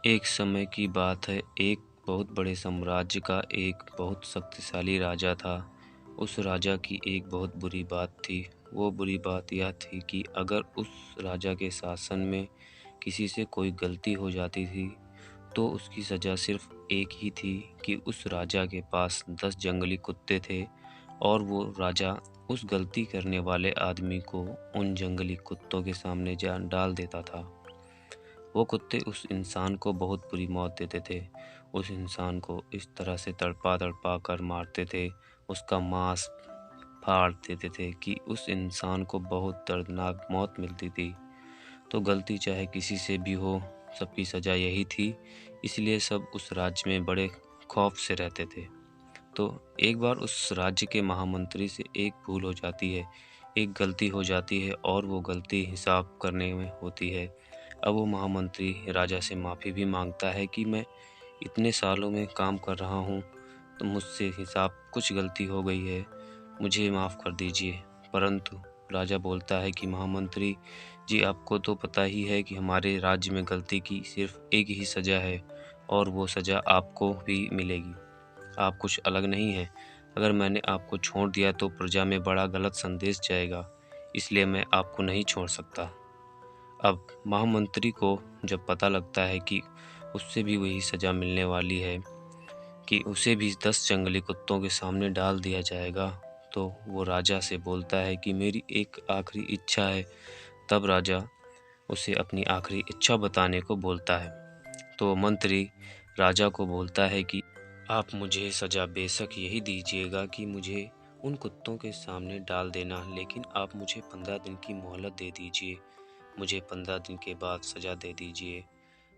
एक समय की बात है, एक बहुत बड़े साम्राज्य का एक बहुत शक्तिशाली राजा था। उस राजा की एक बहुत बुरी बात थी। वो बुरी बात यह थी कि अगर उस राजा के शासन में किसी से कोई गलती हो जाती थी, तो उसकी सज़ा सिर्फ़ एक ही थी कि उस राजा के पास 10 जंगली कुत्ते थे और वो राजा उस गलती करने वाले आदमी को उन जंगली कुत्तों के सामने जा डाल देता था। वो कुत्ते उस इंसान को बहुत बुरी मौत देते थे। उस इंसान को इस तरह से तड़पा-तड़पा कर मारते थे, उसका मांस फाड़ देते थे कि उस इंसान को बहुत दर्दनाक मौत मिलती थी। तो गलती चाहे किसी से भी हो, सबकी सज़ा यही थी, इसलिए सब उस राज्य में बड़े खौफ से रहते थे। तो एक बार उस राज्य के महामंत्री से एक भूल हो जाती है, एक गलती हो जाती है और वो गलती हिसाब करने में होती है। अब वो महामंत्री राजा से माफ़ी भी माँगता है कि मैं इतने सालों में काम कर रहा हूँ, तो मुझसे हिसाब कुछ गलती हो गई है, मुझे माफ़ कर दीजिए। परंतु राजा बोलता है कि महामंत्री जी, आपको तो पता ही है कि हमारे राज्य में गलती की सिर्फ़ एक ही सज़ा है और वो सज़ा आपको भी मिलेगी। आप कुछ अलग नहीं हैं। अगर मैंने आपको छोड़ दिया तो प्रजा में बड़ा गलत संदेश जाएगा, इसलिए मैं आपको नहीं छोड़ सकता। अब महामंत्री को जब पता लगता है कि उससे भी वही सज़ा मिलने वाली है कि उसे भी 10 जंगली कुत्तों के सामने डाल दिया जाएगा, तो वो राजा से बोलता है कि मेरी एक आखिरी इच्छा है। तब राजा उसे अपनी आखिरी इच्छा बताने को बोलता है। तो मंत्री राजा को बोलता है कि आप मुझे सज़ा बेशक यही दीजिएगा कि मुझे उन कुत्तों के सामने डाल देना, लेकिन आप मुझे 15 दिन की मोहलत दे दीजिए। मुझे 15 दिन के बाद सज़ा दे दीजिए।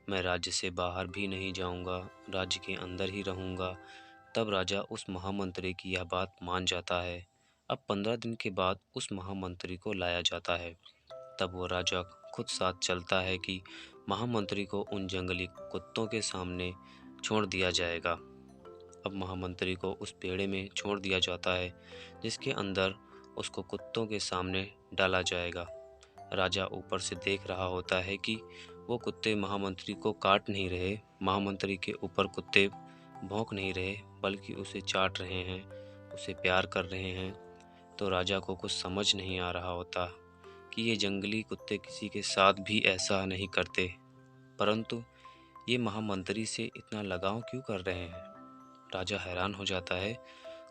मैं राज्य से बाहर भी नहीं जाऊंगा, राज्य के अंदर ही रहूंगा। तब राजा उस महामंत्री की यह बात मान जाता है। अब 15 दिन के बाद उस महामंत्री को लाया जाता है। तब वो राजा खुद साथ चलता है कि महामंत्री को उन जंगली कुत्तों के सामने छोड़ दिया जाएगा। अब महामंत्री को उस पेड़े में छोड़ दिया जाता है, जिसके अंदर उसको कुत्तों के सामने डाला जाएगा। राजा ऊपर से देख रहा होता है कि वो कुत्ते महामंत्री को काट नहीं रहे, महामंत्री के ऊपर कुत्ते भौंक नहीं रहे, बल्कि उसे चाट रहे हैं, उसे प्यार कर रहे हैं। तो राजा को कुछ समझ नहीं आ रहा होता कि ये जंगली कुत्ते किसी के साथ भी ऐसा नहीं करते, परंतु ये महामंत्री से इतना लगाव क्यों कर रहे हैं। राजा हैरान हो जाता है।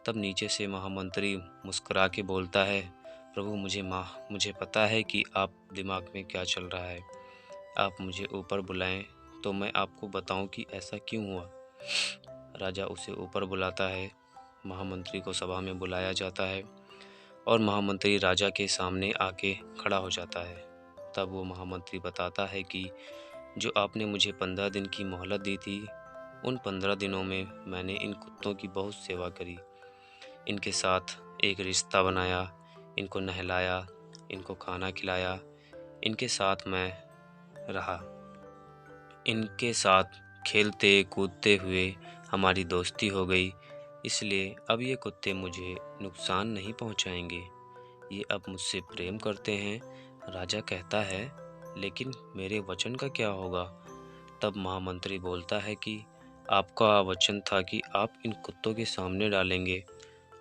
तब नीचे से महामंत्री मुस्कुरा के बोलता है, प्रभु मुझे पता है कि आप दिमाग में क्या चल रहा है। आप मुझे ऊपर बुलाएं तो मैं आपको बताऊं कि ऐसा क्यों हुआ। राजा उसे ऊपर बुलाता है। महामंत्री को सभा में बुलाया जाता है और महामंत्री राजा के सामने आके खड़ा हो जाता है। तब वो महामंत्री बताता है कि जो आपने मुझे 15 दिन की मोहलत दी थी, उन 15 दिनों में मैंने इन कुत्तों की बहुत सेवा करी, इनके साथ एक रिश्ता बनाया, इनको नहलाया, इनको खाना खिलाया, इनके साथ मैं रहा, इनके साथ खेलते कूदते हुए हमारी दोस्ती हो गई। इसलिए अब ये कुत्ते मुझे नुकसान नहीं पहुंचाएंगे, ये अब मुझसे प्रेम करते हैं। राजा कहता है, लेकिन मेरे वचन का क्या होगा। तब महामंत्री बोलता है कि आपका वचन था कि आप इन कुत्तों के सामने डालेंगे,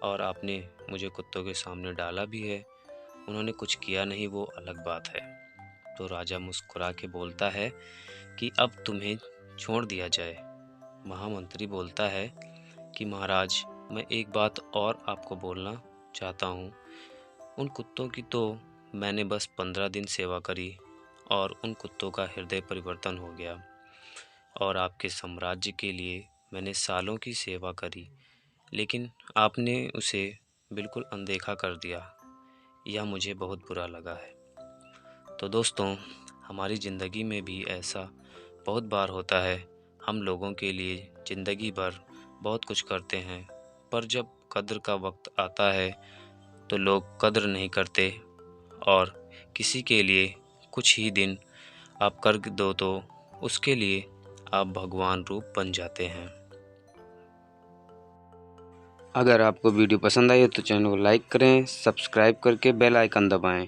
और आपने मुझे कुत्तों के सामने डाला भी है। उन्होंने कुछ किया नहीं, वो अलग बात है। तो राजा मुस्कुरा के बोलता है कि अब तुम्हें छोड़ दिया जाए। महामंत्री बोलता है कि महाराज, मैं एक बात और आपको बोलना चाहता हूँ। उन कुत्तों की तो मैंने बस 15 दिन सेवा करी और उन कुत्तों का हृदय परिवर्तन हो गया, और आपके साम्राज्य के लिए मैंने सालों की सेवा करी, लेकिन आपने उसे बिल्कुल अनदेखा कर दिया। यह मुझे बहुत बुरा लगा है। तो दोस्तों, हमारी ज़िंदगी में भी ऐसा बहुत बार होता है। हम लोगों के लिए ज़िंदगी भर बहुत कुछ करते हैं, पर जब कद्र का वक्त आता है तो लोग कद्र नहीं करते, और किसी के लिए कुछ ही दिन आप कर दो तो उसके लिए आप भगवान रूप बन जाते हैं। अगर आपको वीडियो पसंद आई हो तो चैनल को लाइक करें, सब्सक्राइब करके बेल आइकन दबाएं।